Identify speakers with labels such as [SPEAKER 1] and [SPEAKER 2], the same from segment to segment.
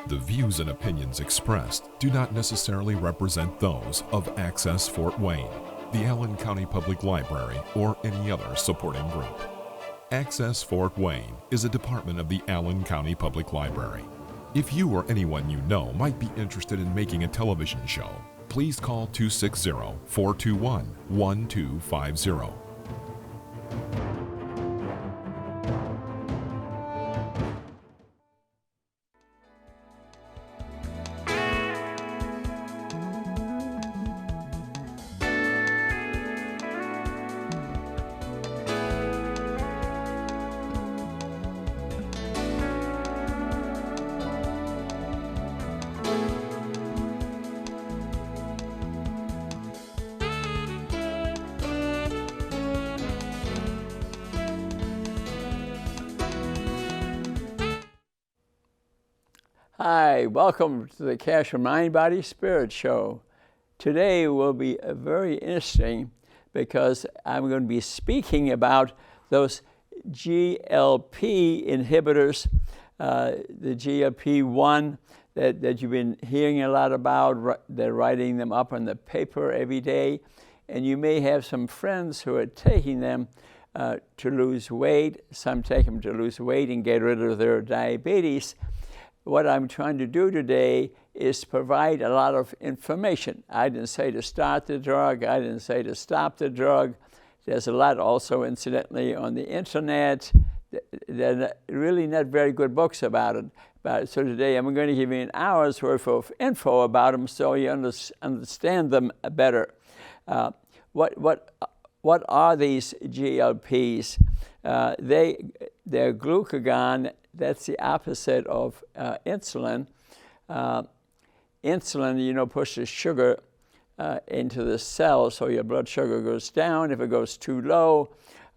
[SPEAKER 1] The views and opinions expressed do not necessarily represent those of Access Fort Wayne, the Allen County Public Library, or any other supporting group. Access Fort Wayne is a department of the Allen County Public Library. If you or anyone you know might be interested in making a television show, please call 260-421-1250.
[SPEAKER 2] Hi, welcome to the Cash of Mind, Body, Spirit show. Today will be very interesting because I'm going to be speaking about those GLP inhibitors, the GLP-1 that you've been hearing a lot about. They're writing them up on the paper every day, and you may have some friends who are taking them to lose weight. Some take them to lose weight and get rid of their diabetes. What I'm trying to do today is provide a lot of information. I didn't say to start the drug. I didn't say to stop the drug. There's a lot also, incidentally, on the internet. They're really not very good books about it. So today I'm going to give you an hour's worth of info about them so you understand them better. What are these GLPs? They're glucagon. That's the opposite of insulin. Insulin, pushes sugar into the cell, so your blood sugar goes down. If it goes too low,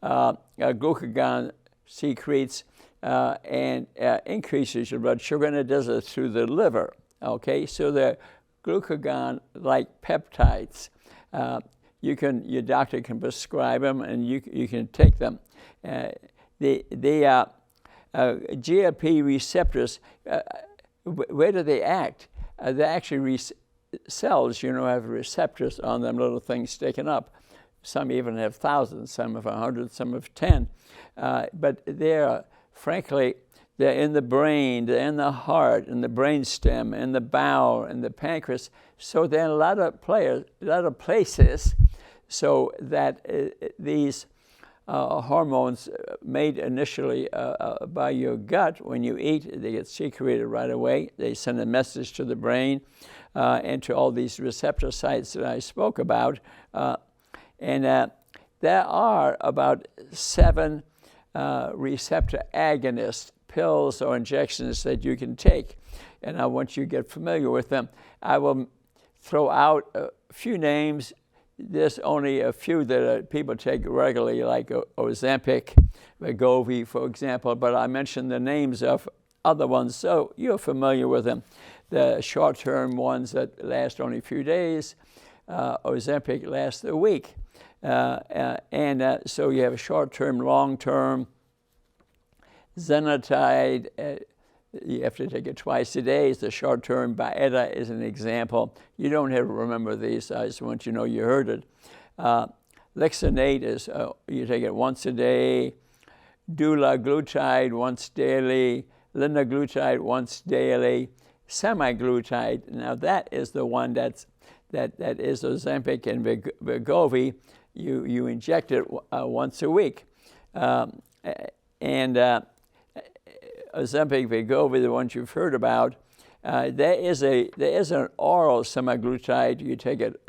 [SPEAKER 2] glucagon secretes and increases your blood sugar, and it does it through the liver. Okay, so they're glucagon-like peptides. Your doctor can prescribe them, and you can take them. GLP receptors, where do they act? They actually, cells, have receptors on them, little things sticking up. Some even have thousands, some have 100, some have 10. But frankly, they're in the brain, they're in the heart, in the brainstem, in the bowel, in the pancreas. So they're in a lot of places, so that these hormones made initially by your gut, when you eat, they get secreted right away. They send a message to the brain and to all these receptor sites that I spoke about. And there are about 7 receptor agonist pills or injections that you can take. And once you get familiar with them, I will throw out a few names. There's only a few that people take regularly, like Ozempic, Wegovy, for example, but I mentioned the names of other ones, so you're familiar with them. The short-term ones that last only a few days, Ozempic lasts a week. So you have a short-term, long-term, Zenotide, you have to take it twice a day. It's the short-term. Byetta is an example. You don't have to remember these. I just want you to know you heard it. Lixinate is, you take it once a day. Dulaglutide once daily. Linaglutide once daily. Semaglutide, now that is the one that is Ozempic and Wegovy. You inject it once a week. Ozempic, Wegovy, the ones you've heard about, there is an oral semaglutide. You take it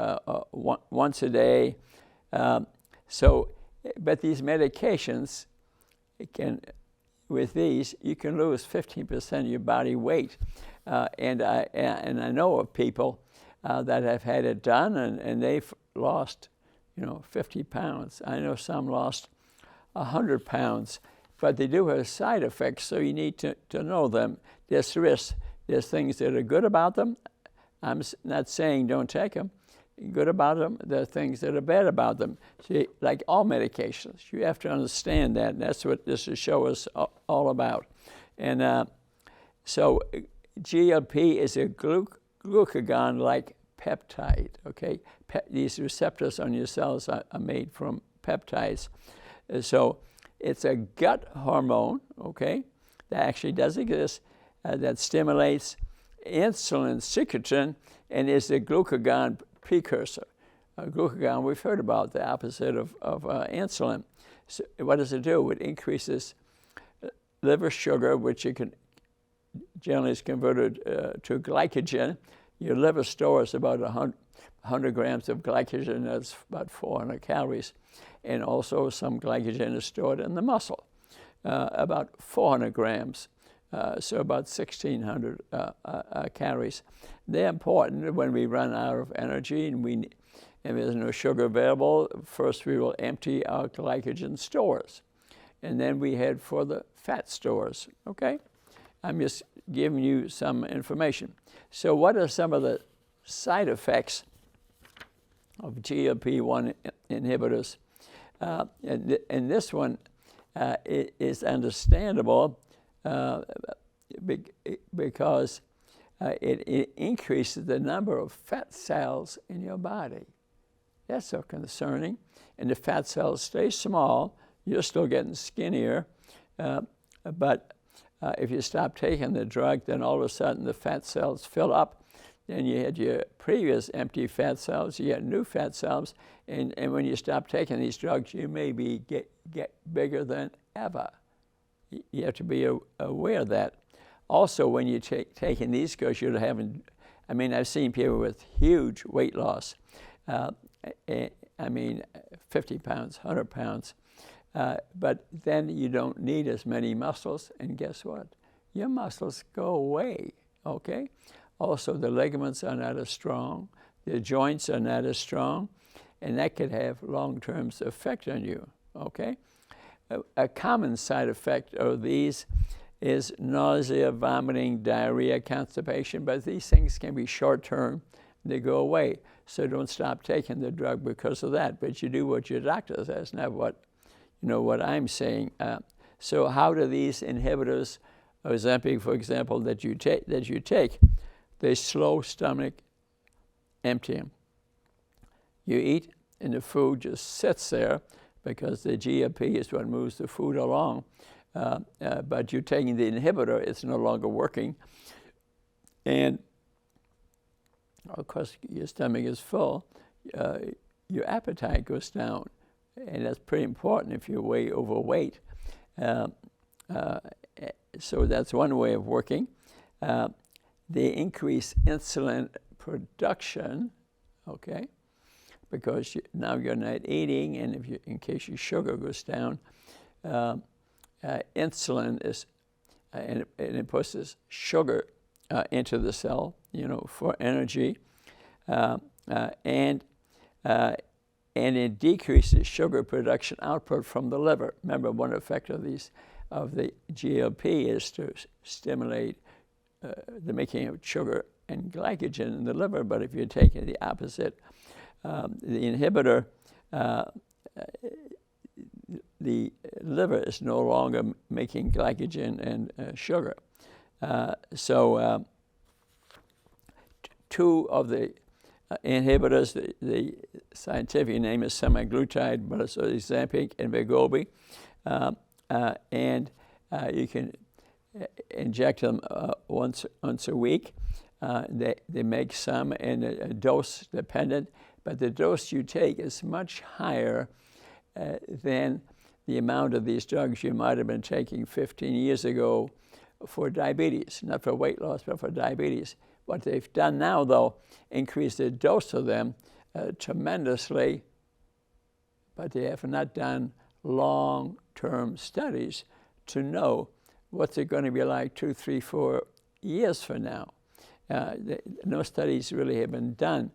[SPEAKER 2] once a day. But these medications with these, you can lose 15% of your body weight. And I know of people that have had it done, and they've lost, 50 pounds. I know some lost 100 pounds. But they do have side effects, so you need to know them. There's risks. There's things that are good about them. I'm not saying don't take them. Good about them. There are things that are bad about them. See, like all medications, you have to understand that, and that's what this show is all about. And so GLP is a glucagon-like peptide, okay? These receptors on your cells are made from peptides. So it's a gut hormone, okay, that actually does exist, that stimulates insulin secretion and is the glucagon precursor. Glucagon, we've heard about the opposite of insulin. So what does it do? It increases liver sugar, which you can generally is converted to glycogen. Your liver stores about 100 grams of glycogen. That's about 400 calories. And also some glycogen is stored in the muscle, about 400 grams. So about 1,600 calories. They're important when we run out of energy and there's no sugar available. First, we will empty our glycogen stores, and then we head for the fat stores. Okay, I'm just giving you some information. So, what are some of the side effects of GLP-1 inhibitors? And this one is understandable. Because it increases the number of fat cells in your body. That's so concerning. And the fat cells stay small. You're still getting skinnier. But if you stop taking the drug, then all of a sudden the fat cells fill up. Then you had your previous empty fat cells, you get new fat cells. And when you stop taking these drugs, you may get bigger than ever. You have to be aware of that. Also, when you're taking these, because you're having, I've seen people with huge weight loss. 50 pounds, 100 pounds. But then you don't need as many muscles, and guess what? Your muscles go away, okay? Also, the ligaments are not as strong. The joints are not as strong, and that could have long-term effect on you, okay? A common side effect of these is nausea, vomiting, diarrhea, constipation, but these things can be short-term. They go away. So don't stop taking the drug because of that, but you do what your doctor says, not what I'm saying. So how do these inhibitors, Ozempic, for example, that you take, they slow stomach emptying. You eat, and the food just sits there, because the GLP is what moves the food along. But you're taking the inhibitor, it's no longer working. And, of course, your stomach is full, your appetite goes down. And that's pretty important if you're way overweight. So that's one way of working. They increase insulin production, okay? Because now you're not eating, and in case your sugar goes down, insulin is, and it pushes sugar into the cell, for energy, and it decreases sugar production output from the liver. Remember, one effect of the GLP is to stimulate the making of sugar and glycogen in the liver. But if you're taking the opposite, the inhibitor, the liver is no longer making glycogen and sugar. So two of the inhibitors, the scientific name is semaglutide, but it's Ozempic and Wegovy, and you can inject them once a week. They make some, and a dose dependent, but the dose you take is much higher than the amount of these drugs you might have been taking 15 years ago for diabetes, not for weight loss, but for diabetes. What they've done now, though, increase the dose of them tremendously, but they have not done long-term studies to know what's it going to be like 2, 3, 4 years from now. No studies really have been done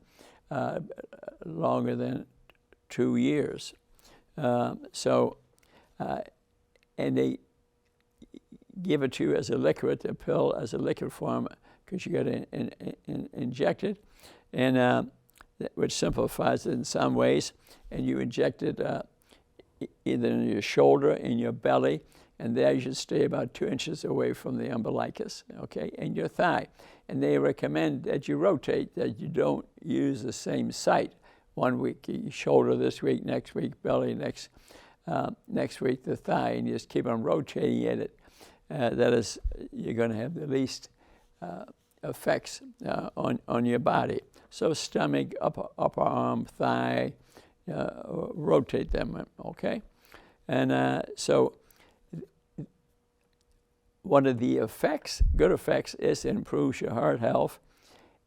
[SPEAKER 2] longer than 2 years. And they give it to you as a liquid, a pill as a liquid form, because you got to inject it, and which simplifies it in some ways. And you inject it either in your shoulder, in your belly, and there you should stay about 2 inches away from the umbilicus, okay, and your thigh. And they recommend that you rotate, that you don't use the same site. 1 week, your shoulder this week, next week, belly, next week, the thigh, and you just keep on rotating it. That is, you're going to have the least effects on your body. So stomach, upper arm, thigh, rotate them, okay? And so one of the effects, good effects, is it improves your heart health,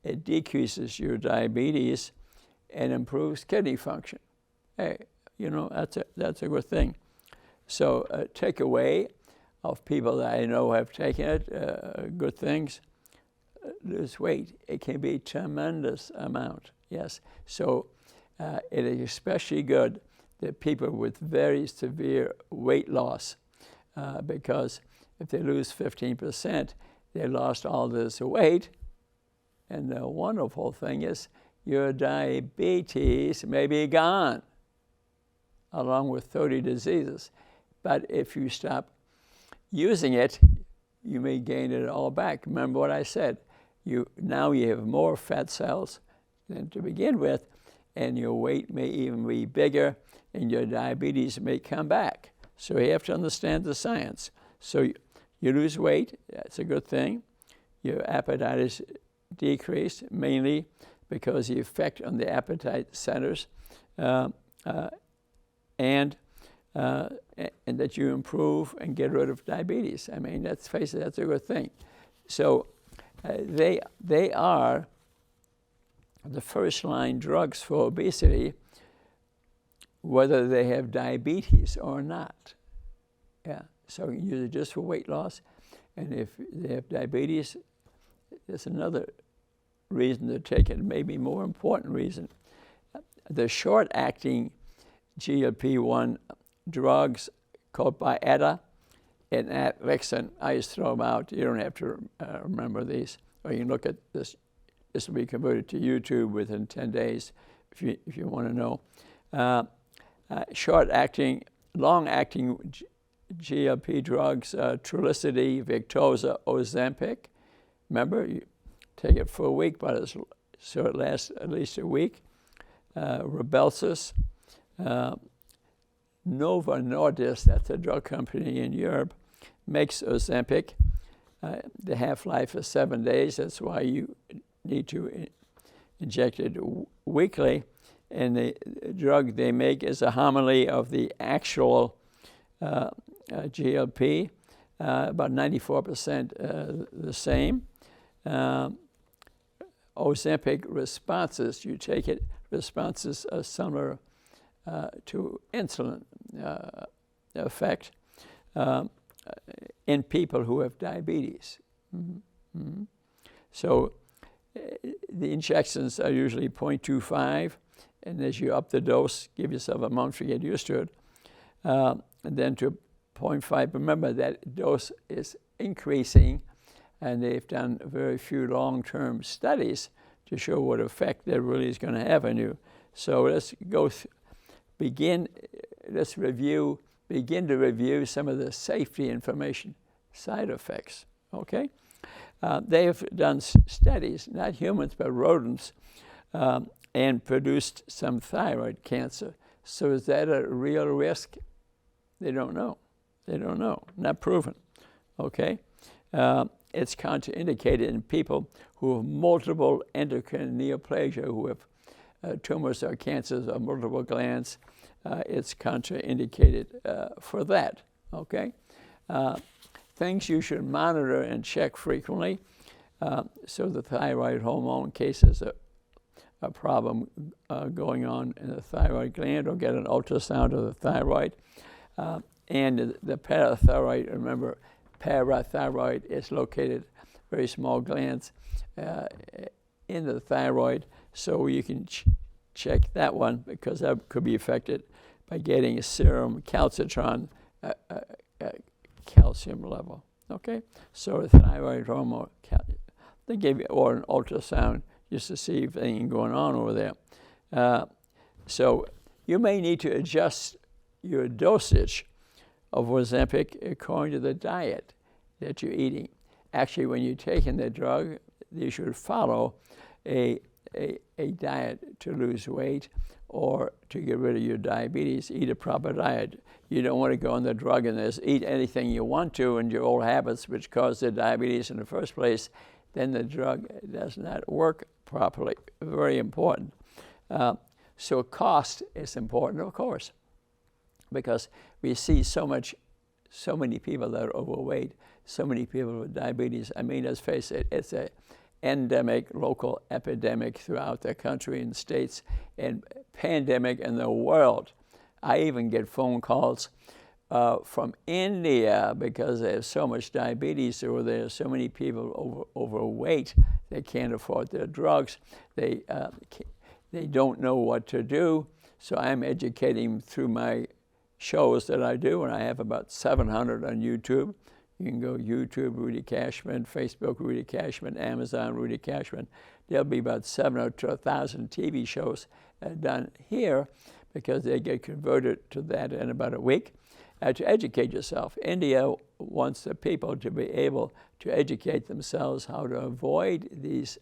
[SPEAKER 2] it decreases your diabetes, and improves kidney function. Hey, that's a good thing. So takeaway of people that I know have taken it, good things, lose weight. It can be a tremendous amount, yes. So it is especially good that people with very severe weight loss, because if they lose 15%, they lost all this weight. And the wonderful thing is your diabetes may be gone, along with 30 diseases. But if you stop using it, you may gain it all back. Remember what I said. Now you have more fat cells than to begin with, and your weight may even be bigger, and your diabetes may come back. So you have to understand the science. So you lose weight, that's a good thing. Your appetite is decreased, mainly because the effect on the appetite centers, and that you improve and get rid of diabetes. I mean, let's face it, that's a good thing. So they are the first-line drugs for obesity, whether they have diabetes or not. Yeah, so you can use it just for weight loss, and if they have diabetes, there's another reason to take it, maybe more important reason. The short-acting GLP-1 drugs called Byetta and Atlixin, I just throw them out. You don't have to remember these, or you can look at this. This will be converted to YouTube within 10 days if you want to know. Short-acting, long-acting GLP drugs, Trulicity, Victoza, Ozempic. Remember, you take it for a week, but so it lasts at least a week. Rybelsus, Novo Nordisk, that's a drug company in Europe, makes Ozempic. The half-life is 7 days. That's why you need to inject it weekly. And the drug they make is a homily of the actual GLP, about 94% the same. Ozempic responses, you take it, responses are similar to insulin effect in people who have diabetes. Mm-hmm. Mm-hmm. So the injections are usually 0.25, and as you up the dose, give yourself a month to get used to it, and then to 0.5. Remember that dose is increasing, and they've done very few long-term studies to show what effect that really is going to have on you. So let's begin to review some of the safety information, side effects, okay? They have done studies, not humans, but rodents, and produced some thyroid cancer. So is that a real risk? They don't know. They don't know. Not proven, okay? It's contraindicated in people who have multiple endocrine neoplasia, who have tumors or cancers or multiple glands. It's contraindicated for that, okay? Things you should monitor and check frequently. So the thyroid hormone, in case there's a problem going on in the thyroid gland, or get an ultrasound of the thyroid. And the parathyroid, remember, parathyroid is located, very small glands in the thyroid, so you can check that one, because that could be affected by getting a serum calcitron calcium level, okay? So the thyroid hormone, they give you, or an ultrasound, just to see if anything going on over there. So you may need to adjust your dosage of Ozempic according to the diet that you're eating. Actually, when you're taking the drug, you should follow a diet to lose weight or to get rid of your diabetes. Eat a proper diet. You don't want to go on the drug and just eat anything you want to and your old habits which cause the diabetes in the first place. Then the drug does not work properly. Very important. So cost is important, of course, because we see so many people that are overweight, so many people with diabetes. I mean, let's face it, it's an endemic, local epidemic throughout the country and states, and pandemic in the world. I even get phone calls from India because there's so much diabetes, or there's so many people overweight, they can't afford their drugs. They don't know what to do. So I'm educating through my shows that I do, and I have about 700 on YouTube. You can go YouTube, Rudy Cashman, Facebook, Rudy Cashman, Amazon, Rudy Cashman. There'll be about 700 to 1,000 TV shows done here because they get converted to that in about a week. To educate yourself. India wants the people to be able to educate themselves how to avoid these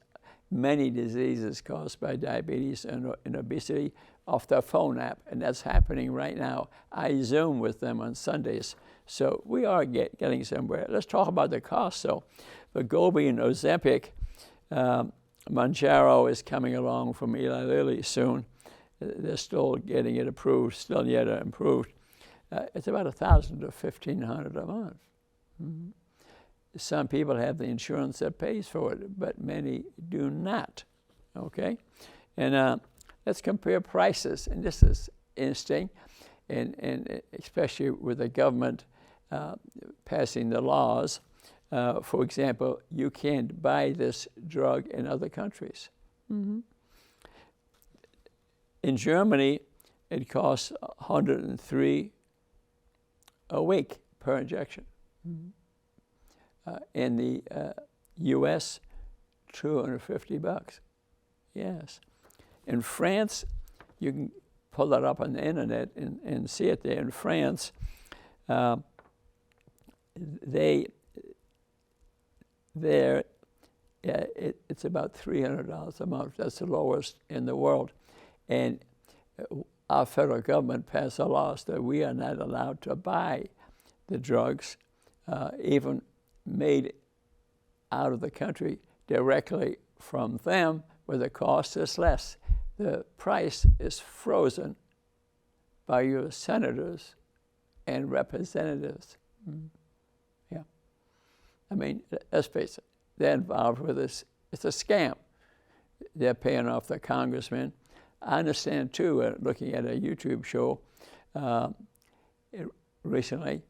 [SPEAKER 2] many diseases caused by diabetes and obesity off their phone app, and that's happening right now. I Zoom with them on Sundays, so we are getting somewhere. Let's talk about the cost. So, Wegovy and Ozempic, Mounjaro is coming along from Eli Lilly soon. They're still getting it approved, still yet improved. It's about $1,000 to $1,500 a month. Mm-hmm. Some people have the insurance that pays for it, but many do not. Okay, and let's compare prices. And this is interesting, and especially with the government passing the laws. For example, you can't buy this drug in other countries. Mm-hmm. In Germany, it costs $103 a week per injection. Mm-hmm. In the U.S., $250. Yes. In France, you can pull that up on the internet and see it there. In France, it's about $300 a month. That's the lowest in the world. And our federal government passed a law that we are not allowed to buy the drugs, even made out of the country, directly from them, where the cost is less. The price is frozen by your senators and representatives. Mm-hmm. Yeah. I mean, let's face it, they're involved with this. It's a scam. They're paying off the congressmen. I understand, too, looking at a YouTube show recently,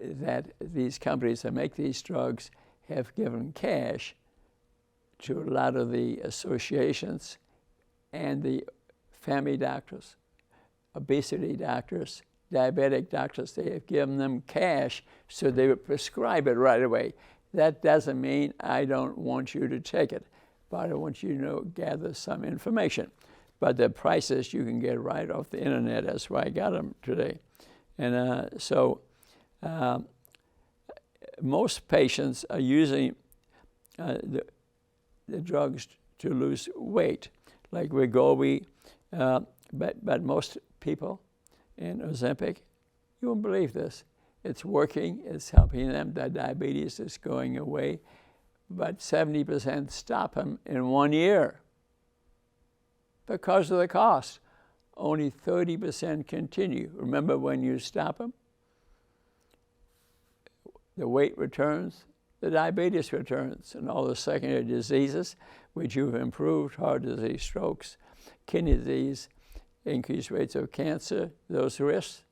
[SPEAKER 2] that these companies that make these drugs have given cash to a lot of the associations and the family doctors, obesity doctors, diabetic doctors. They have given them cash so they would prescribe it right away. That doesn't mean I don't want you to take it, but I want you to gather some information. But the prices you can get right off the internet. That's why I got them today. And most patients are using the drugs to lose weight, like Wegovy, but most people in Ozempic, you won't believe this, it's working, it's helping them, their diabetes is going away, but 70% stop them in 1 year because of the cost. Only 30% continue. Remember, when you stop them, the weight returns, the diabetes returns, and all the secondary diseases which you've improved, heart disease, strokes, kidney disease, increased rates of cancer, those risks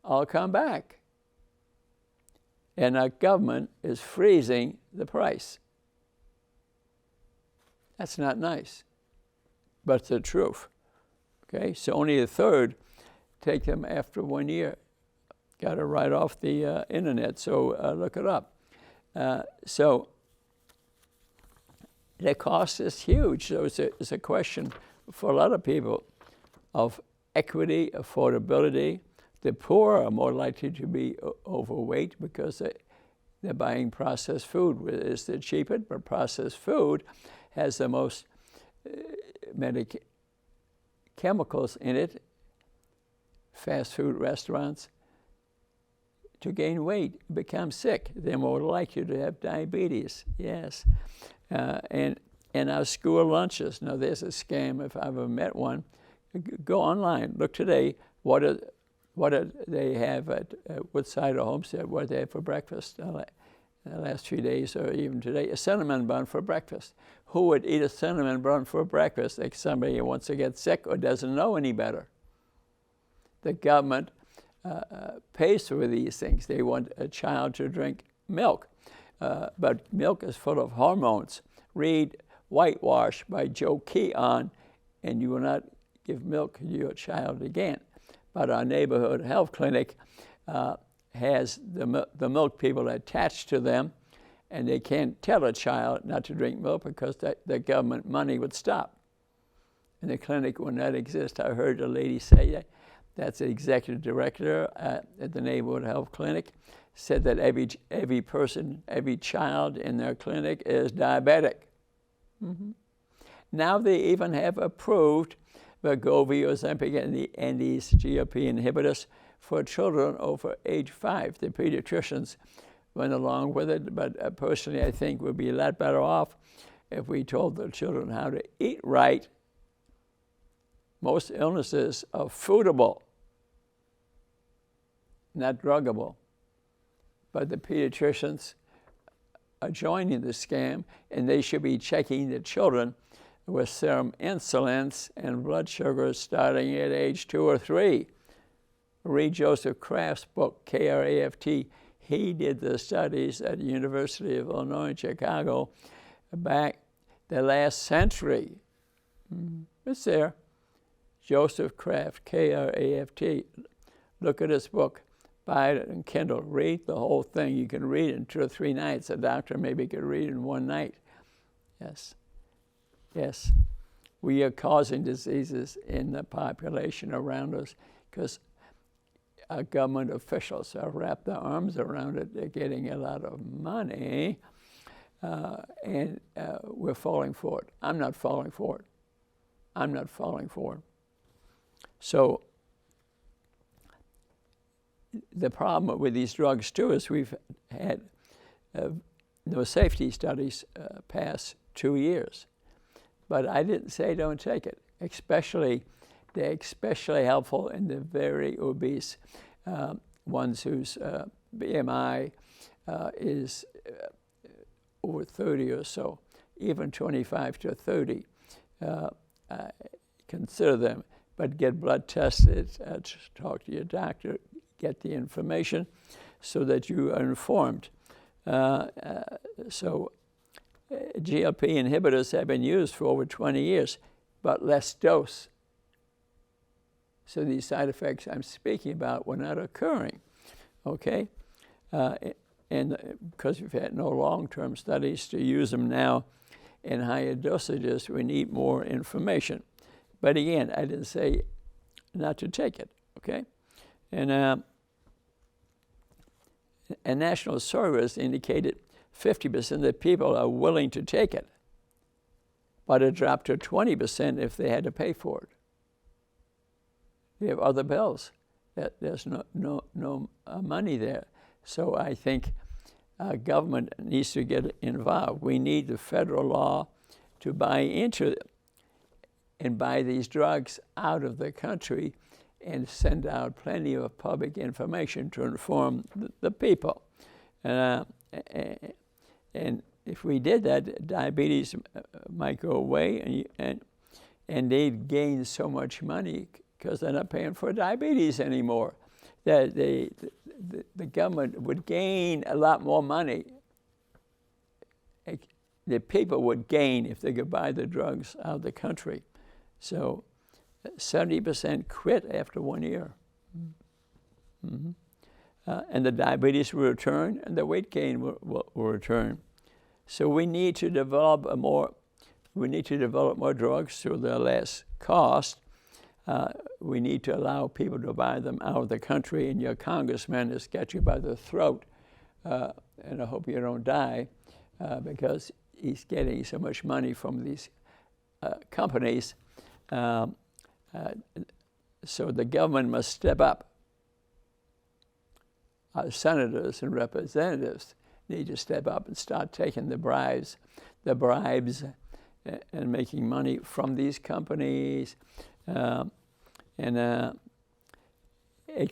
[SPEAKER 2] all come back. And our government is freezing the price. That's not nice, but it's the truth. Okay, so only a third take them after 1 year. Got it right off the internet, so look it up. So the cost is huge. So it's a question for a lot of people of equity, affordability, The poor are more likely to be overweight because they're buying processed food. It's the cheapest, but processed food has the most chemicals in it. Fast food restaurants, to gain weight, become sick. They're more likely to have diabetes, yes. And our school lunches, now there's a scam if I've ever met one. Go online, look today, what do they have at Woodside or Homestead, what do they have for breakfast the last 3 days or even today? A cinnamon bun for breakfast. Who would eat a cinnamon bun for breakfast? Like somebody who wants to get sick or doesn't know any better. The government pays for these things. They want a child to drink milk, but milk is full of hormones. Read Whitewash by Joe Keon, and you will not give milk to your child again. But our neighborhood health clinic has the milk people attached to them, and they can't tell a child not to drink milk because the government money would stop. And the clinic would not exist. I heard a lady say that. That's the executive director at the neighborhood health clinic, said that every person, every child in their clinic is diabetic. Mm-hmm. Now they even have approved Wegovy, Ozempic, and these GLP inhibitors for children over age 5. The pediatricians went along with it, but personally I think we'd be a lot better off if we told the children how to eat right. Most illnesses are foodable, not druggable. But the pediatricians are joining the scam, and they should be checking the children with serum insulins and blood sugars starting at age 2 or 3. Read Joseph Kraft's book, KRAFT. He did the studies at the University of Illinois in Chicago back the last century. It's there. Joseph Kraft, K-R-A-F-T. Look at his book. Buy it in Kindle. Read the whole thing. You can read it in 2 or 3 nights. A doctor maybe could read it in 1 night. Yes. Yes. We are causing diseases in the population around us because our government officials have wrapped their arms around it. They're getting a lot of money, and we're falling for it. I'm not falling for it. I'm not falling for it. So the problem with these drugs, too, is we've had no safety studies past 2 years. But I didn't say don't take it. They're especially helpful in the very obese ones whose BMI is over 30 or so, even 25 to 30. Consider them, but get blood tested, talk to your doctor, get the information so that you are informed. So GLP inhibitors have been used for over 20 years, but less dose. So these side effects I'm speaking about were not occurring, okay? And because we've had no long-term studies to use them now in higher dosages, we need more information. But again, I didn't say not to take it, okay? And national surveys indicated 50% of the people are willing to take it, but it dropped to 20% if they had to pay for it. You have other bills. There's no money there. So I think our government needs to get involved. We need the federal law to buy into it and buy these drugs out of the country and send out plenty of public information to inform the people. And if we did that, diabetes might go away, and they'd gain so much money because they're not paying for diabetes anymore. The government would gain a lot more money. The people would gain if they could buy the drugs out of the country. So 70% quit after 1 year. Mm-hmm. And the diabetes will return, and the weight gain will return. So we need to develop more drugs so they're less cost. we need to allow people to buy them out of the country, and your congressman has got you by the throat, and I hope you don't die, because he's getting so much money from these companies. So the government must step up. Our senators and representatives need to step up and start taking the bribes and making money from these companies. It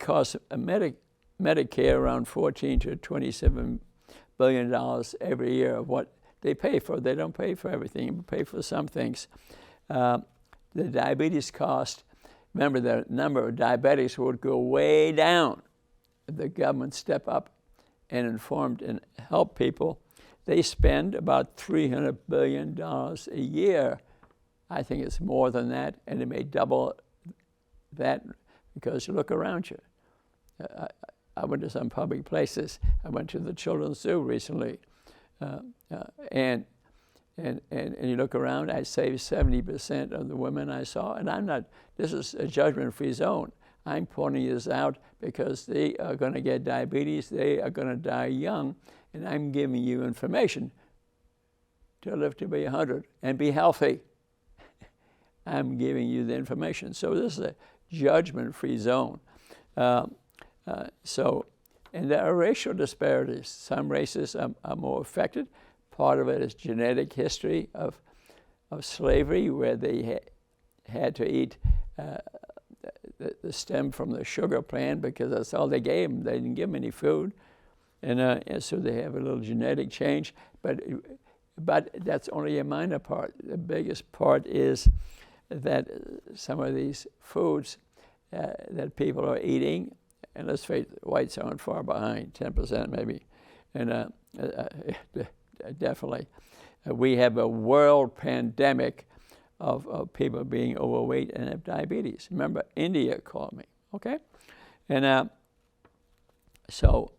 [SPEAKER 2] costs Medicare around $14 to $27 billion every year of what they pay for. They don't pay for everything, but pay for some things. The diabetes cost, remember the number of diabetics would go way down if the government step up and informed and help people. They spend about $300 billion a year. I think it's more than that, and it may double that, because you look around you. I went to some public places. I went to the Children's Zoo recently, and you look around. I say 70% of the women I saw, and I'm not. This is a judgment-free zone. I'm pointing this out because they are going to get diabetes. They are going to die young, and I'm giving you information to live to be 100 and be healthy. I'm giving you the information. So this is a judgment-free zone. And there are racial disparities. Some races are more affected. Part of it is genetic history of slavery, where they had to eat the stem from the sugar plant because that's all they gave them. They didn't give them any food. And so they have a little genetic change. But that's only a minor part. The biggest part is that some of these foods that people are eating, and let's face it, whites aren't far behind, 10% maybe, and definitely. We have a world pandemic of people being overweight and have diabetes. Remember, India called me, okay? And so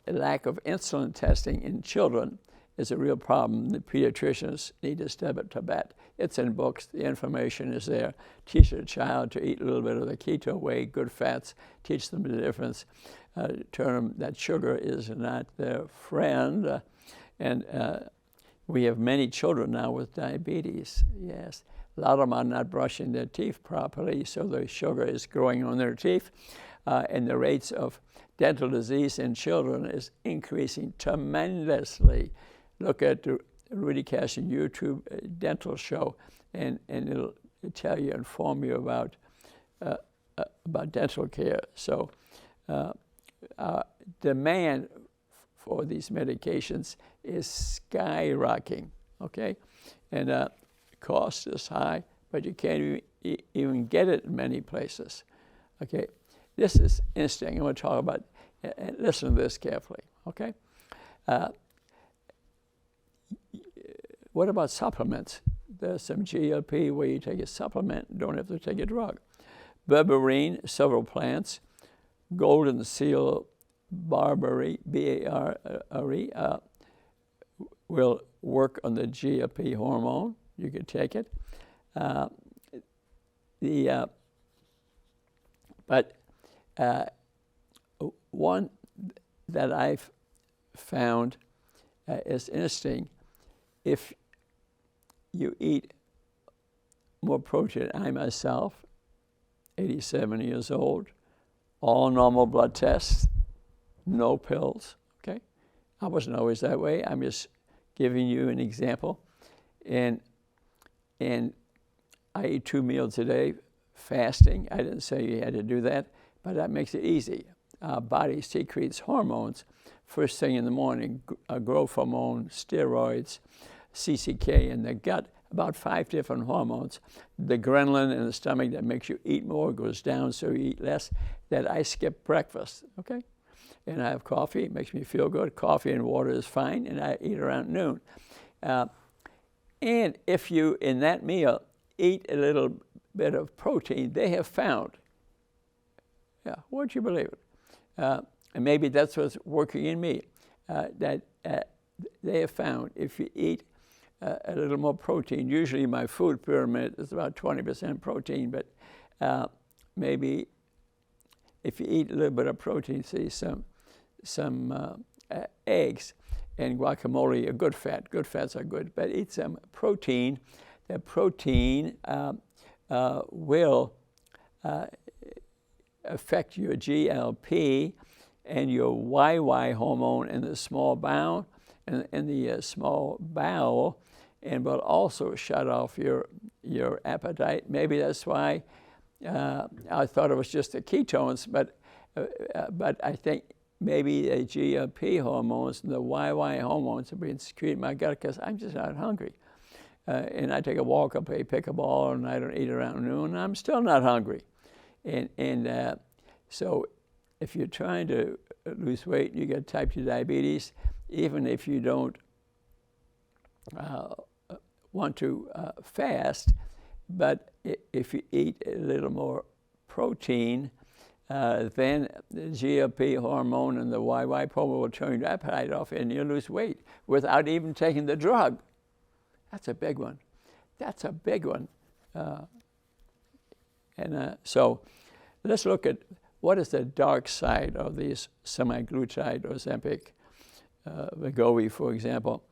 [SPEAKER 2] lack of insulin testing in children is a real problem. The pediatricians need to step up to bat. It's in books. The information is there. Teach a child to eat a little bit of the keto way, good fats. Teach them the difference. Turn them that sugar is not their friend. And we have many children now with diabetes. Yes, a lot of them are not brushing their teeth properly, so the sugar is growing on their teeth. And the rates of dental disease in children is increasing tremendously. Look at the Rudy Cashin YouTube dental show, and it'll tell you, inform you about dental care. So demand for these medications is skyrocketing, okay? And cost is high, but you can't even get it in many places, okay? This is interesting. I'm going to talk about, listen to this carefully, okay? What about supplements? There's some GLP where you take a supplement, don't have to take a drug. Berberine, several plants. Golden seal barberry, B-A-R-R-E, will work on the GLP hormone. You can take it. One that I've found is interesting. If you eat more protein, I myself, 87 years old, all normal blood tests, no pills, okay? I wasn't always that way. I'm just giving you an example. And I eat 2 meals a day, fasting. I didn't say you had to do that, but that makes it easy. Our body secretes hormones first thing in the morning, growth hormone, steroids, CCK in the gut, about 5 different hormones. The ghrelin in the stomach that makes you eat more goes down, so you eat less. That I skip breakfast, okay? And I have coffee, it makes me feel good. Coffee and water is fine, and I eat around noon. And if you, in that meal, eat a little bit of protein, they have found, would you believe it? And maybe that's what's working in me, that they have found if you eat a little more protein, usually my food pyramid is about 20% protein, but maybe if you eat a little bit of protein, say some eggs and guacamole, a good fat. Good fats are good, but eat some protein. The protein will affect your GLP and your YY hormone in the small bowel and the small bowel, and will also shut off your appetite. Maybe that's why I thought it was just the ketones, but I think maybe the GLP hormones and the YY hormones are being secreted in my gut because I'm just not hungry. And I take a walk, I play pickleball, and I don't eat around noon, and I'm still not hungry. And so if you're trying to lose weight, you get type 2 diabetes, even if you don't want to fast, but if you eat a little more protein, then the GLP hormone and the YY hormone will turn your appetite off and you'll lose weight without even taking the drug. That's a big one. That's a big one. So let's look at what is the dark side of these semaglutide, Ozempic, Wegovy, for example.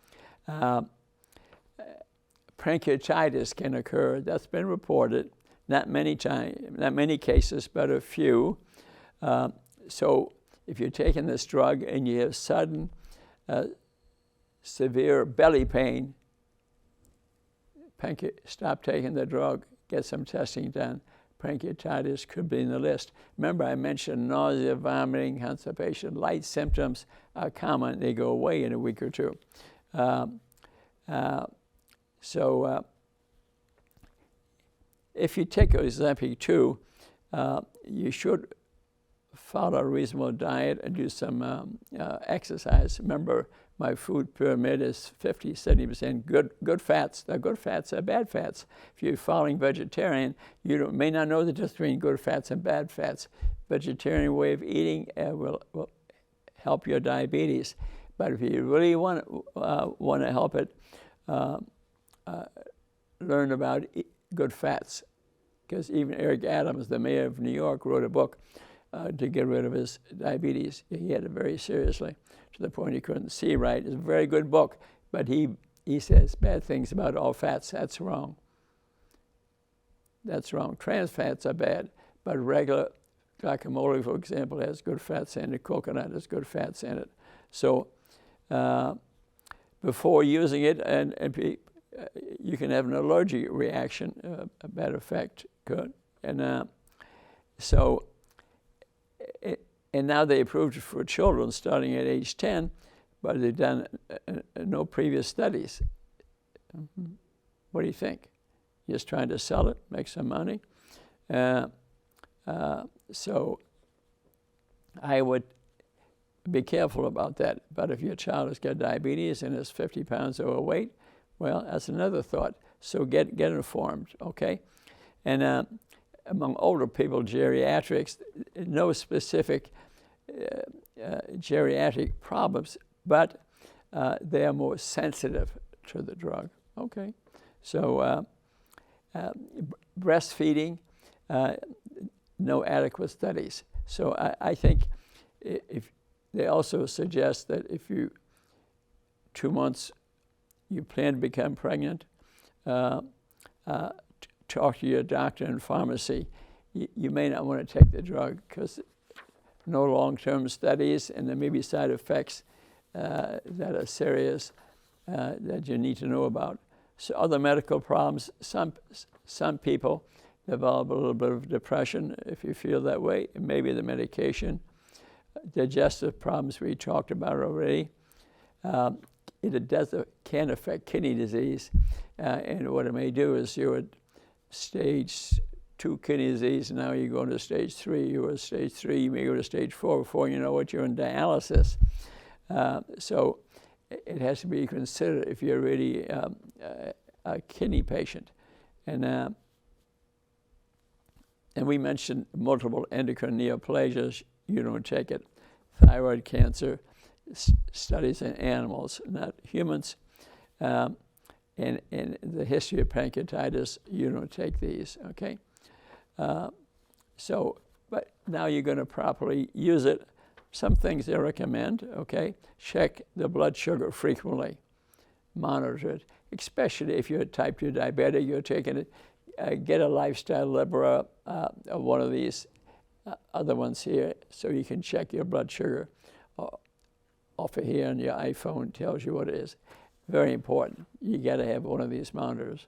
[SPEAKER 2] Pancreatitis can occur. That's been reported. Not many cases, but a few. So if you're taking this drug and you have sudden severe belly pain, stop taking the drug, get some testing done. Pancreatitis could be in the list. Remember, I mentioned nausea, vomiting, constipation. Light symptoms are common. They go away in a week or two. If you take Ozempic too, you should follow a reasonable diet and do some exercise. Remember, my food pyramid is 50, 70% good fats. The good fats are bad fats. If you're following vegetarian, you may not know the difference between good fats and bad fats. Vegetarian way of eating will help your diabetes. But if you really want to help it, learn about good fats. Because even Eric Adams, the mayor of New York, wrote a book to get rid of his diabetes. He had it very seriously, to the point he couldn't see right. It's a very good book, but he says bad things about all fats. That's wrong. That's wrong. Trans fats are bad, but regular guacamole, for example, has good fats in it. Coconut has good fats in it. So before using it, you can have an allergic reaction, a bad effect could. And and now they approved it for children starting at age 10, but they've done no previous studies. What do you think? Just trying to sell it, make some money? So I would be careful about that. But if your child has got diabetes and is 50 pounds overweight, well, that's another thought. So get informed, okay? And among older people, geriatrics, no specific geriatric problems, but they are more sensitive to the drug. Okay, so breastfeeding, no adequate studies. So I think if they also suggest that if 2 months you plan to become pregnant, talk to your doctor and pharmacy. You may not want to take the drug because no long-term studies, and there may be side effects that are serious that you need to know about. So other medical problems, some people develop a little bit of depression if you feel that way, and maybe the medication. Digestive problems we talked about already. It can affect kidney disease, and what it may do is you're at stage 2 kidney disease, and now you're going to stage 3. You were at stage 3, you may go to stage 4 before you know what, you're in dialysis. So it has to be considered if you're really a kidney patient. And we mentioned multiple endocrine neoplasias. You don't take it. Thyroid cancer, studies in animals, not humans. And the history of pancreatitis, you don't take these, okay? But now you're going to properly use it. Some things they recommend, okay? Check the blood sugar frequently. Monitor it, especially if you're a type 2 diabetic, you're taking it. Get a Lifestyle Libera, one of these other ones here, so you can check your blood sugar off of here, and your iPhone tells you what it is. Very important. You got to have one of these monitors.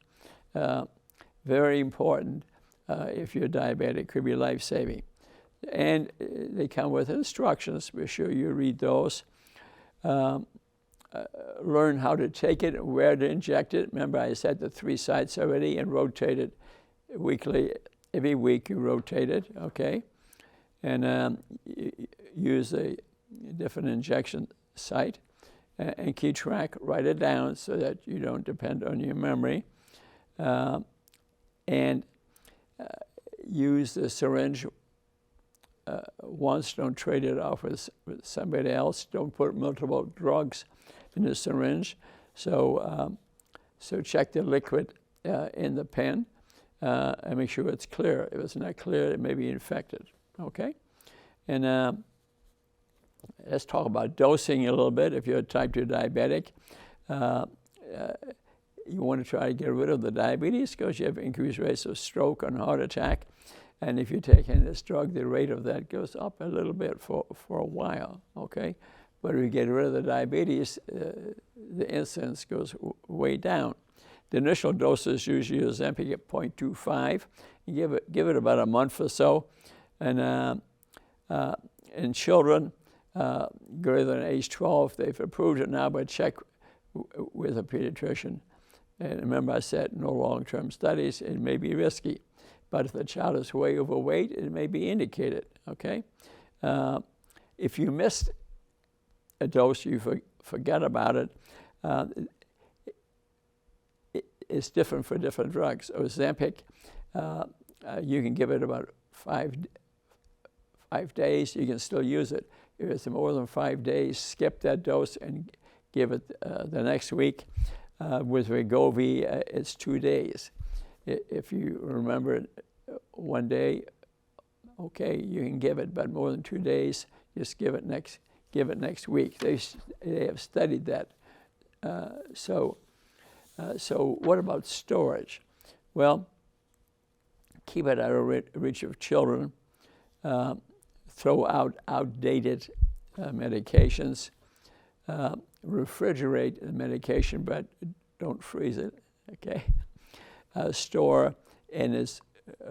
[SPEAKER 2] Very important if you're diabetic, could be life-saving. And they come with instructions. Be sure you read those. Learn how to take it, where to inject it. Remember, I said the 3 sites already, and rotate it weekly. Every week you rotate it, okay? And use a different injection site, and keep track. Write it down so that you don't depend on your memory. And use the syringe once. Don't trade it off with somebody else. Don't put multiple drugs in the syringe. So check the liquid in the pen and make sure it's clear. If it's not clear, it may be infected. Okay? And let's talk about dosing a little bit. If you're a type 2 diabetic, you want to try to get rid of the diabetes because you have increased rates of stroke and heart attack. And if you're taking this drug, the rate of that goes up a little bit for a while, okay? But if you get rid of the diabetes, the incidence goes way down. The initial dose is usually Ozempic at 0.25. You give it about a month or so. And in children greater than age 12, they've approved it now, but check with a pediatrician. And remember, I said no long-term studies. It may be risky. But if the child is way overweight, it may be indicated, okay? If you missed a dose, you forget about it. It's different for different drugs. Ozempic, you can give it about 5 days. You can still use it. If it's more than 5 days, skip that dose and give it the next week. With Wegovy, it's 2 days. If you remember it 1 day, okay, you can give it, but more than 2 days, just give it next week. They have studied that. So what about storage? Well, keep it out of reach of children. Throw out outdated medications. Refrigerate the medication, but don't freeze it, okay? Store in its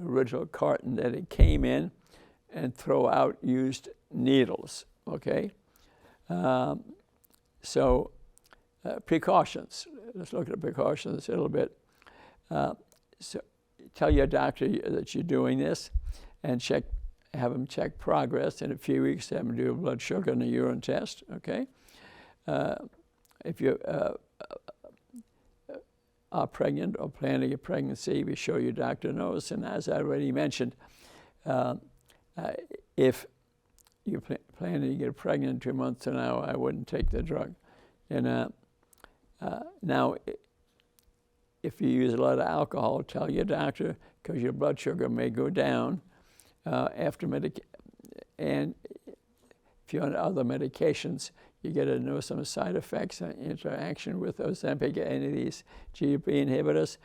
[SPEAKER 2] original carton that it came in, and throw out used needles, okay? Precautions. Let's look at precautions a little bit. So tell your doctor that you're doing this, and have them check progress. In a few weeks, have them do a blood sugar and a urine test, okay? If you are pregnant or planning a pregnancy, be sure your doctor knows. And as I already mentioned, if you're planning to get pregnant in 2 months from now, I wouldn't take the drug. And now, if you use a lot of alcohol, tell your doctor, because your blood sugar may go down after medication. And if you're on other medications, you get to know some side effects and interaction with Ozempic, any of these GLP inhibitors.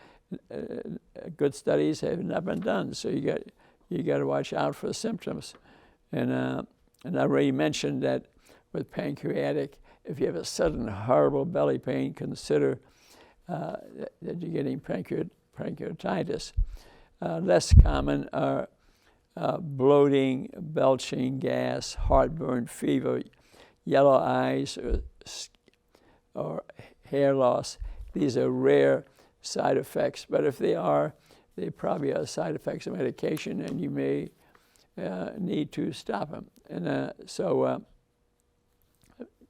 [SPEAKER 2] Good studies have not been done, so you got to watch out for symptoms. And I already mentioned that with pancreatic, if you have a sudden horrible belly pain, consider that you're getting pancreatitis. Less common are bloating, belching, gas, heartburn, fever, yellow eyes, or hair loss. These are rare side effects, but if they probably are side effects of medication, and you may need to stop them. And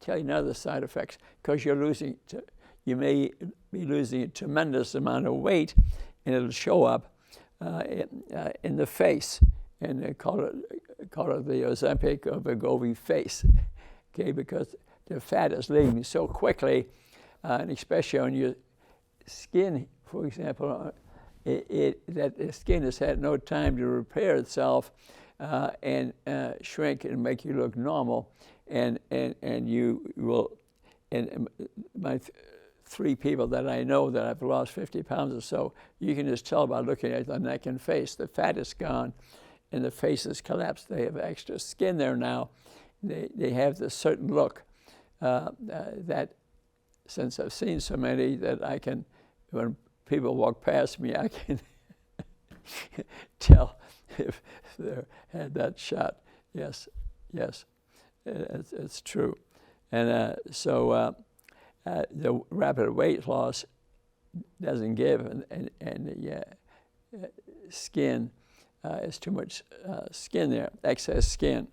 [SPEAKER 2] tell you another side effects, because you may be losing a tremendous amount of weight, and it'll show up in the face, and they call it the Ozempic or Wegovy face. Okay, because the fat is leaving so quickly, and especially on your skin, for example, that the skin has had no time to repair itself and shrink and make you look normal, and you will. And my three people that I know that have lost 50 pounds or so, you can just tell by looking at the neck and face. The fat is gone, and the face is collapsed. They have extra skin there now. They have this certain look that, since I've seen so many, that I can, when people walk past me, I can tell if they had that shot. Yes, it's true. And so the rapid weight loss doesn't give, and the skin is too much skin there, excess skin.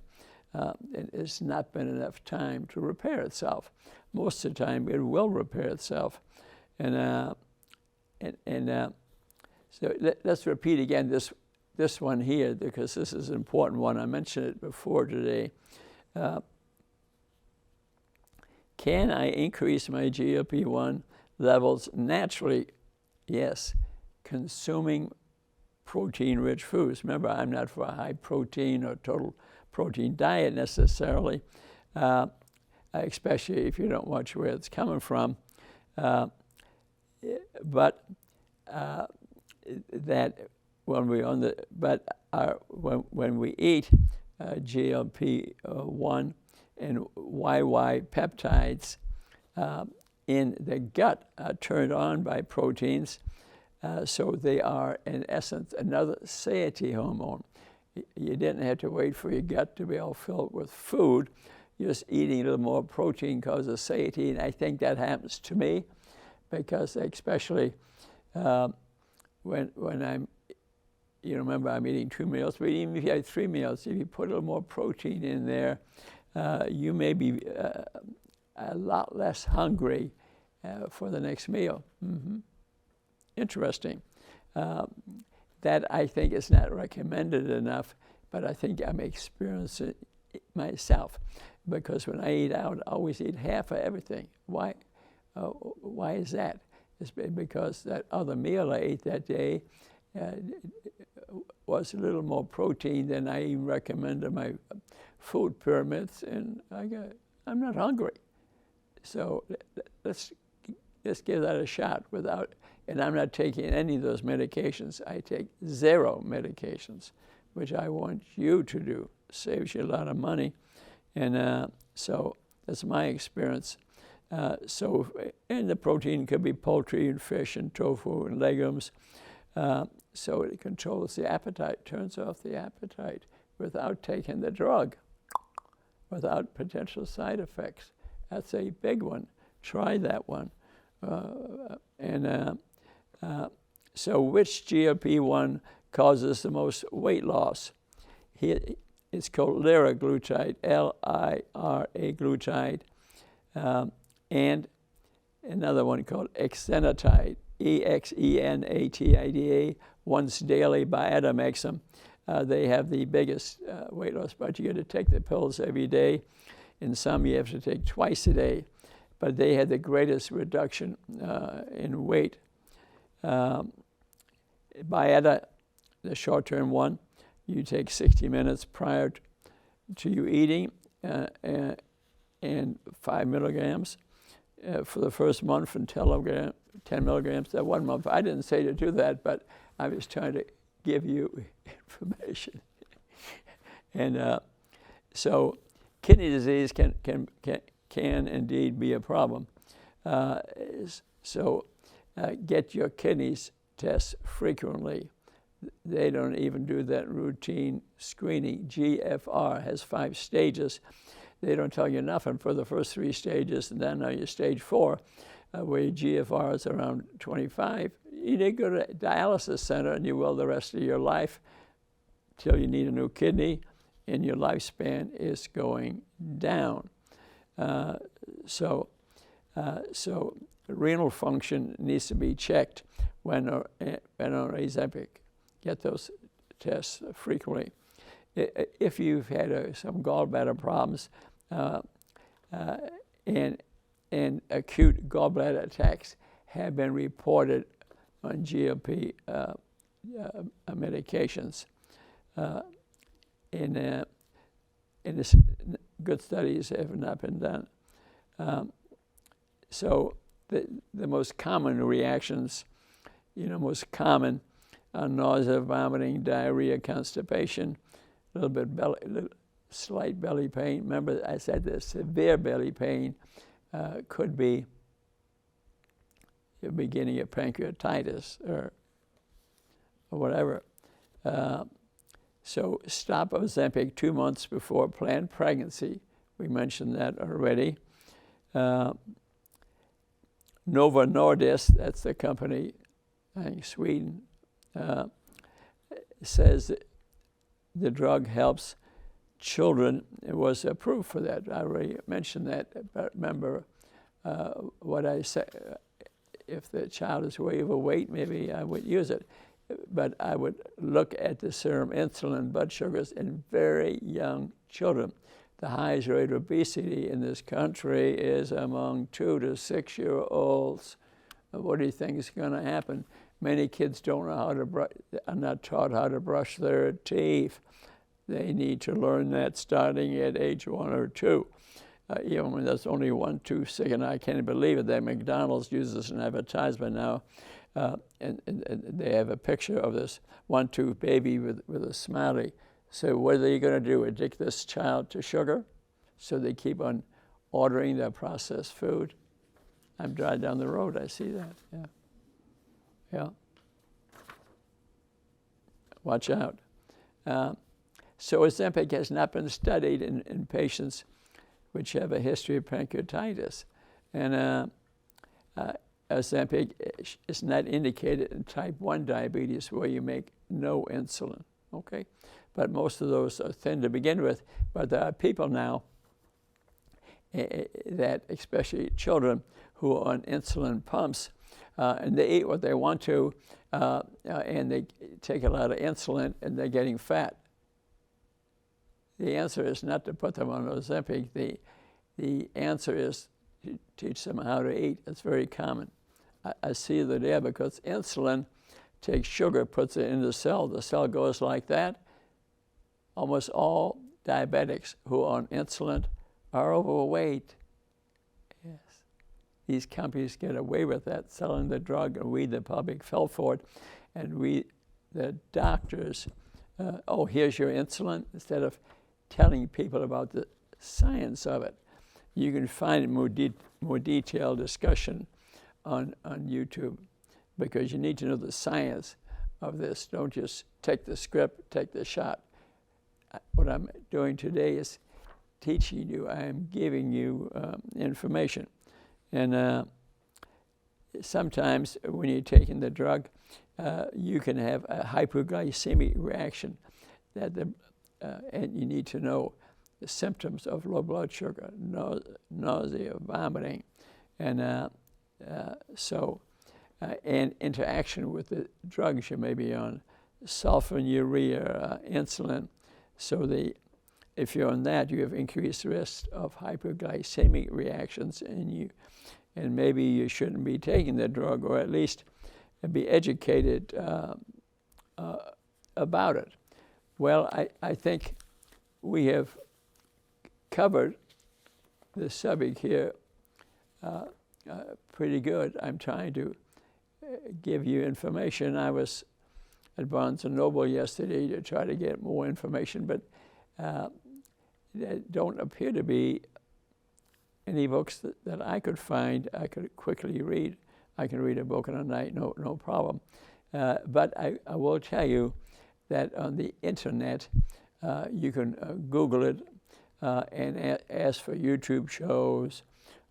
[SPEAKER 2] It's not been enough time to repair itself. Most of the time, it will repair itself, and so let's repeat again this one here, because this is an important one. I mentioned it before today. Can I increase my GLP-1 levels naturally? Yes, consuming protein-rich foods. Remember, I'm not for a high protein or total protein diet necessarily, especially if you don't watch where it's coming from. But that when we when we eat GLP-1 and YY peptides in the gut are turned on by proteins, so they are, in essence, another satiety hormone. You didn't have to wait for your gut to be all filled with food. Just eating a little more protein causes satiety, and I think that happens to me, because especially when I'm, remember I'm eating 2 meals, but even if you have 3 meals, if you put a little more protein in there, you may be a lot less hungry for the next meal. Interesting. That I think is not recommended enough, but I think I'm experiencing it myself, because when I eat out, I always eat half of everything. Why? Why is that? It's because that other meal I ate that day was a little more protein than I even recommend in my food pyramids, and I'm not hungry. So let's give that a shot without, and I'm not taking any of those medications. I take 0 medications, which I want you to do. Saves you a lot of money. And so that's my experience. And the protein could be poultry and fish and tofu and legumes. So it controls the appetite, turns off the appetite without taking the drug, without potential side effects. That's a big one. Try that one. So which GLP-1 causes the most weight loss? It's called liraglutide, L-I-R-A glutide, and another one called exenatide, E-X-E-N-A-T-I-D-A, once daily by Ada makes them. They have the biggest weight loss, but you got to take the pills every day. In some, you have to take twice a day. But they had the greatest reduction in weight. Byetta, the short-term one, you take 60 minutes prior to you eating, and 5 milligrams for the first month, and 10 milligrams that 1 month. I didn't say to do that, but I was trying to give you information. And so kidney disease can indeed be a problem. So get your kidneys tests frequently. They don't even do that routine screening. GFR has 5 stages. They don't tell you nothing for the first 3 stages, and then you're stage 4, where your GFR is around 25. You need to go to a dialysis center, and you will the rest of your life till you need a new kidney, and your lifespan is going down. So renal function needs to be checked when on Ozempic. Get those tests frequently. If you've had some gallbladder problems and acute gallbladder attacks have been reported on GLP medications. In this, good studies have not been done. So the most common reactions, most common are nausea, vomiting, diarrhea, constipation, a little bit slight belly pain. Remember, I said the severe belly pain could be the beginning of pancreatitis or whatever. So stop Ozempic 2 months before planned pregnancy. We mentioned that already. Novo Nordisk, that's the company, I think Sweden, says that the drug helps children. It was approved for that. I already mentioned that. But remember what I said. If the child is way overweight, maybe I would use it. But I would look at the serum insulin blood sugars in very young children. The highest rate of obesity in this country is among 2 to 6 year olds. What do you think is going to happen? Many kids don't know how to are not taught how to brush their teeth. They need to learn that starting at age 1 or 2. Even when there's only 1 tooth sick, and I can't believe it that McDonald's uses an advertisement now, and they have a picture of this 1 tooth baby with a smiley. So what are they going to do? Addict this child to sugar? So they keep on ordering their processed food? I'm driving down the road, I see that, yeah. Watch out. So Ozempic has not been studied in patients which have a history of pancreatitis. And Ozempic is not indicated in type 1 diabetes where you make no insulin, okay? But most of those are thin to begin with. But there are people now that, especially children, who are on insulin pumps, and they eat what they want to, and they take a lot of insulin, and they're getting fat. The answer is not to put them on Ozempic. The answer is to teach them how to eat. It's very common. I see that there because insulin takes sugar, puts it in the cell. The cell goes like that. Almost all diabetics who are on insulin are overweight. Yes. These companies get away with that, selling the drug, and we, the public, fell for it. And we, the doctors, here's your insulin, instead of telling people about the science of it. You can find more detailed discussion on YouTube, because you need to know the science of this. Don't just take the script, take the shot. What I'm doing today is teaching you. I am giving you information. And sometimes when you're taking the drug, you can have a hypoglycemic reaction, and you need to know the symptoms of low blood sugar, nausea, vomiting, and and interaction with the drugs you may be on, sulfonylurea, insulin. So if you're on that, you have increased risk of hypoglycemic reactions, and maybe you shouldn't be taking the drug, or at least be educated about it. Well, I think we have covered the subject here pretty good. I'm trying to give you information. I was at Barnes & Noble yesterday to try to get more information, but there don't appear to be any books that I could find I could quickly read. I can read a book in a night, no problem. But I will tell you that on the internet, you can Google it and ask for YouTube shows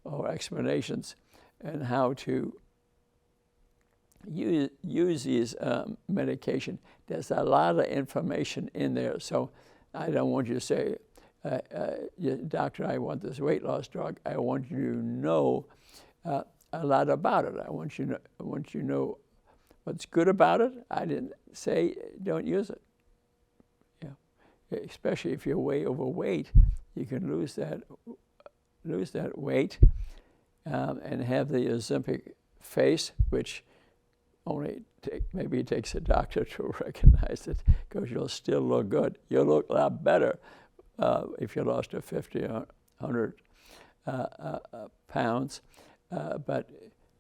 [SPEAKER 2] or explanations and how to use these medication. There's a lot of information in there, so I don't want you to say, doctor, I want this weight loss drug. I want you to know a lot about it. I want you to know what's good about it. I didn't say don't use it. Yeah, especially if you're way overweight, you can lose that weight and have the Ozempic face, which only maybe it takes a doctor to recognize it, because you'll still look good. You'll look a lot better if you lost a 50 or 100 pounds, but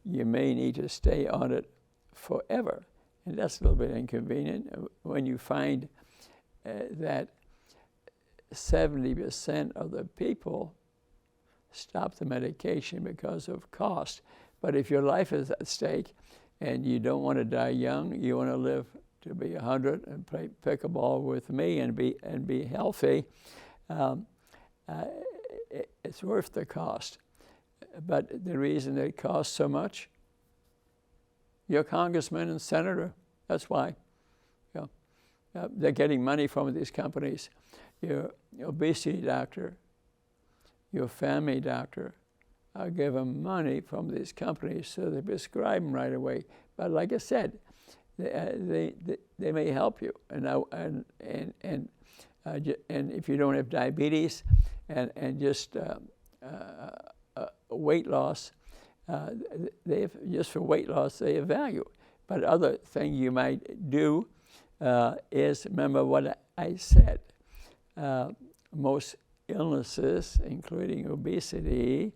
[SPEAKER 2] you may need to stay on it forever. And that's a little bit inconvenient when you find that 70% of the people stop the medication because of cost. But if your life is at stake and you don't want to die young, you want to live to be 100 and play pickleball with me and be healthy, it's worth the cost. But the reason it costs so much, your congressman and senator, that's why. They're getting money from these companies. Your obesity doctor, your family doctor, I'll give them money from these companies so they prescribe them right away. But like I said, they may help you. And if you don't have diabetes and just weight loss, just for weight loss, they have value. But other thing you might do is remember what I said. Most illnesses, including obesity,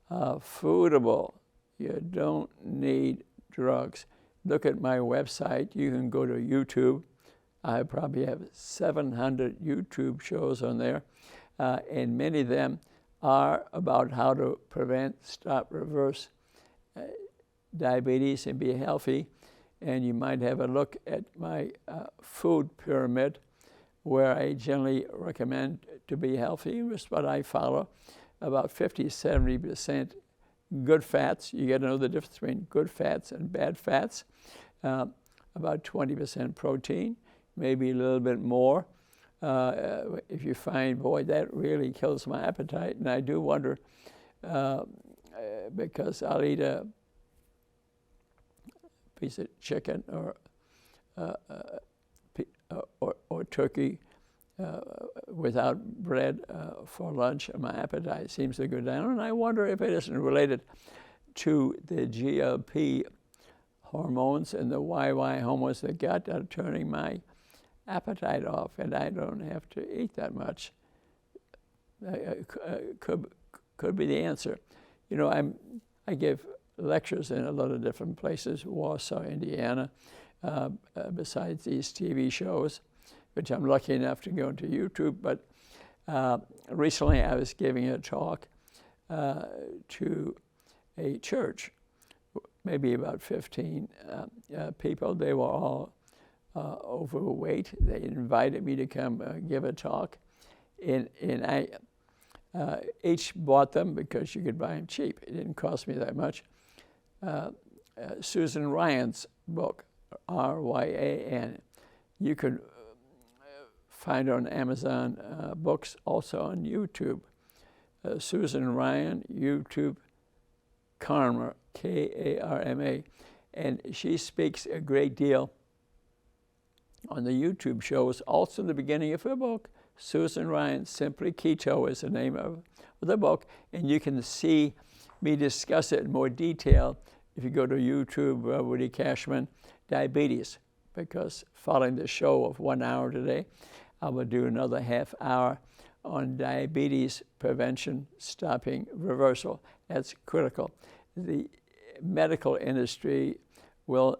[SPEAKER 2] are foodable. You don't need drugs. Look at my website. You can go to YouTube. I probably have 700 YouTube shows on there, and many of them are about how to prevent, stop, reverse diabetes and be healthy. And you might have a look at my food pyramid, where I generally recommend to be healthy. It's what I follow. About 50-70% good fats. You got to know the difference between good fats and bad fats. About 20% protein, maybe a little bit more. If you find, boy, that really kills my appetite, and I do wonder, because I'll eat a piece of chicken or turkey without bread for lunch, and my appetite seems to go down. And I wonder if it isn't related to the GLP hormones and the YY hormones in the gut that are turning my appetite off, and I don't have to eat that much. Could be the answer. You know, I give lectures in a lot of different places, Warsaw, Indiana, besides these TV shows, which I'm lucky enough to go into YouTube. But recently I was giving a talk to a church, maybe about 15 people. They were all overweight. They invited me to come give a talk, and I each bought them because you could buy them cheap. It didn't cost me that much. Susan Ryan's book, R-Y-A-N. You can find on Amazon books, also on YouTube. Susan Ryan, YouTube, Karma, K-A-R-M-A. And she speaks a great deal on the YouTube shows. Also in the beginning of her book, Susan Ryan, Simply Keto is the name of the book. And you can see me discuss it in more detail if you go to YouTube, Woody Kachmann, diabetes, because following the show of 1 hour today, I will do another half hour on diabetes prevention, stopping, reversal. That's critical. The medical industry will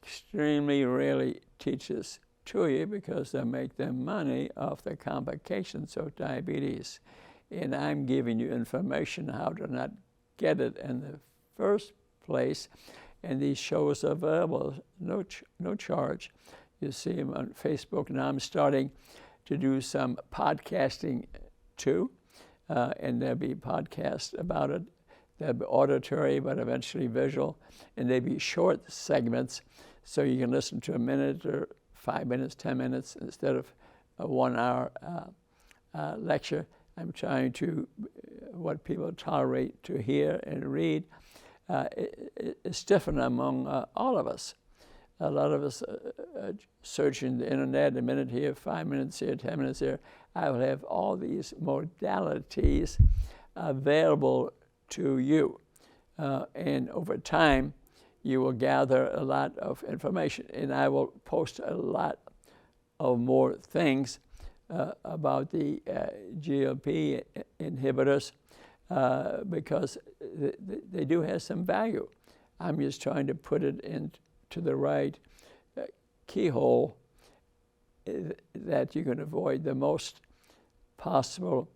[SPEAKER 2] extremely rarely teach this to you because they make their money off the complications of diabetes. And I'm giving you information how to not get it in the first place. And these shows are available, no charge. You see them on Facebook. Now I'm starting to do some podcasting too, and there'll be podcasts about it. They'll be auditory, but eventually visual, and they'll be short segments, so you can listen to a minute or 5 minutes, 10 minutes, instead of a 1 hour lecture. I'm trying to, what people tolerate to hear and read, it's different among all of us. A lot of us searching the internet, a minute here, 5 minutes here, 10 minutes there. I will have all these modalities available to you. And over time, you will gather a lot of information. And I will post a lot of more things about the GLP inhibitors because they do have some value. I'm just trying to put it into the right keyhole that you can avoid the most possible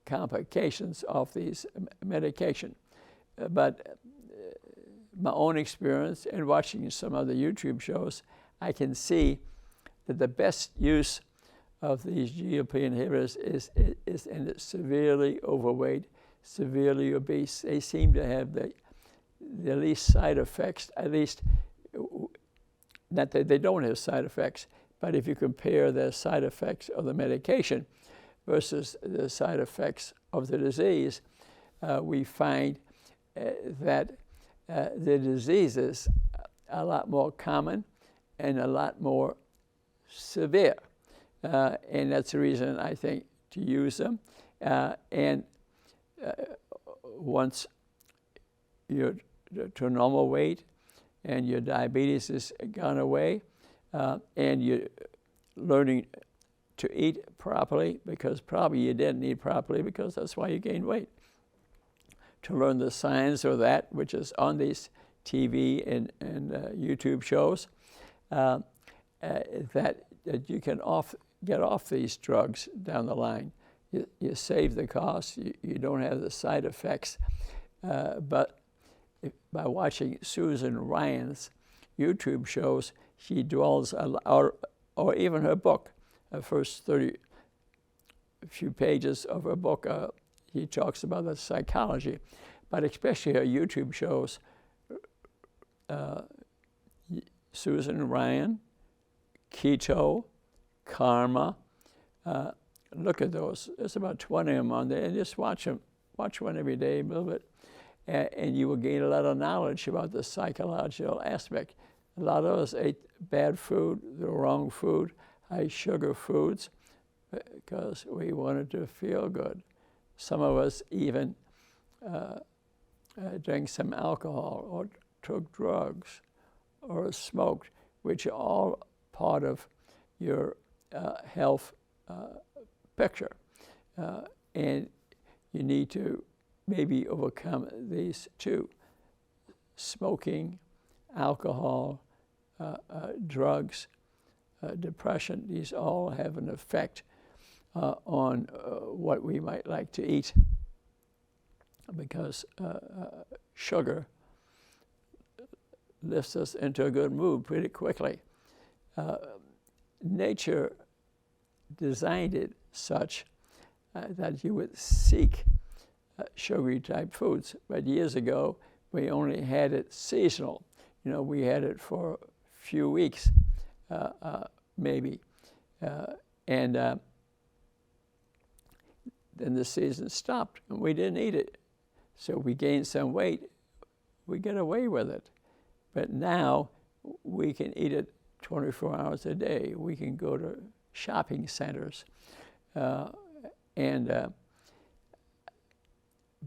[SPEAKER 2] complications of these medication. But my own experience and watching some other YouTube shows, I can see that the best use of these GLP inhibitors is in the severely overweight, severely obese. They seem to have the least side effects, at least, not that they don't have side effects, but if you compare the side effects of the medication versus the side effects of the disease, we find that the diseases are a lot more common and a lot more severe. And that's the reason I think to use them. And once you're to normal weight and your diabetes has gone away and you're learning to eat properly, because probably you didn't eat properly because that's why you gained weight. To learn the science of that, which is on these TV and YouTube shows, that you can get off these drugs down the line. You save the cost, you don't have the side effects. But by watching Susan Ryan's YouTube shows, she dwells, or even her book, the first few pages of her book, he talks about the psychology, but especially her YouTube shows, Susan Ryan, keto, karma. Look at those. There's about 20 of them on there, and just watch them. Watch one every day, a little bit, and you will gain a lot of knowledge about the psychological aspect. A lot of us ate bad food, the wrong food, high sugar foods, because we wanted to feel good. Some of us even drank some alcohol or took drugs or smoked, which are all part of your health picture. And you need to maybe overcome these two: smoking, alcohol, drugs, depression. These all have an effect on what we might like to eat, because sugar lifts us into a good mood pretty quickly. Nature designed it such that you would seek sugary type foods. But years ago, we only had it seasonal. You know, we had it for a few weeks, maybe. And then the season stopped, and we didn't eat it. So we gained some weight. We get away with it. But now we can eat it 24 hours a day. We can go to shopping centers and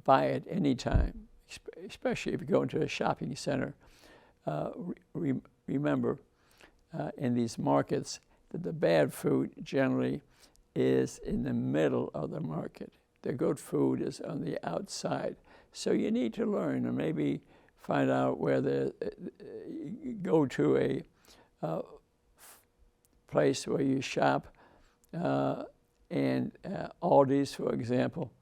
[SPEAKER 2] buy it anytime, especially if you go into a shopping center. Remember, in these markets, that the bad food generally is in the middle of the market. The good food is on the outside. So you need to learn and maybe find out where go to a place where you shop, and Aldi's, for example,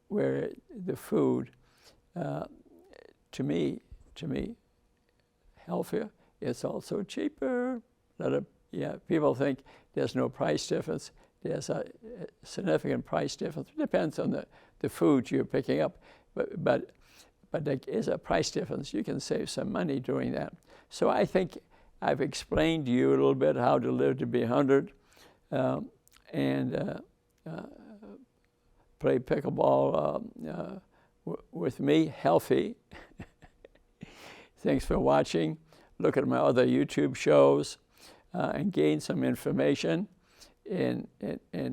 [SPEAKER 2] where the food, to me, healthier. It's also cheaper. People think there's no price difference. There's a significant price difference. It depends on the food you're picking up, but there is a price difference. You can save some money doing that. So I think I've explained to you a little bit how to live to be 100, and play pickleball with me, healthy. Thanks for watching. Look at my other YouTube shows and gain some information. And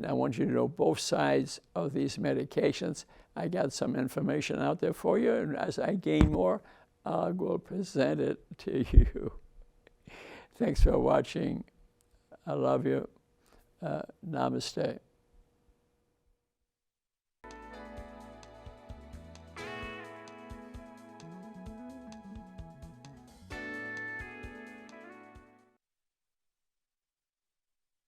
[SPEAKER 2] I want you to know both sides of these medications. I got some information out there for you, and as I gain more, I will present it to you. Thanks for watching. I love you. Namaste.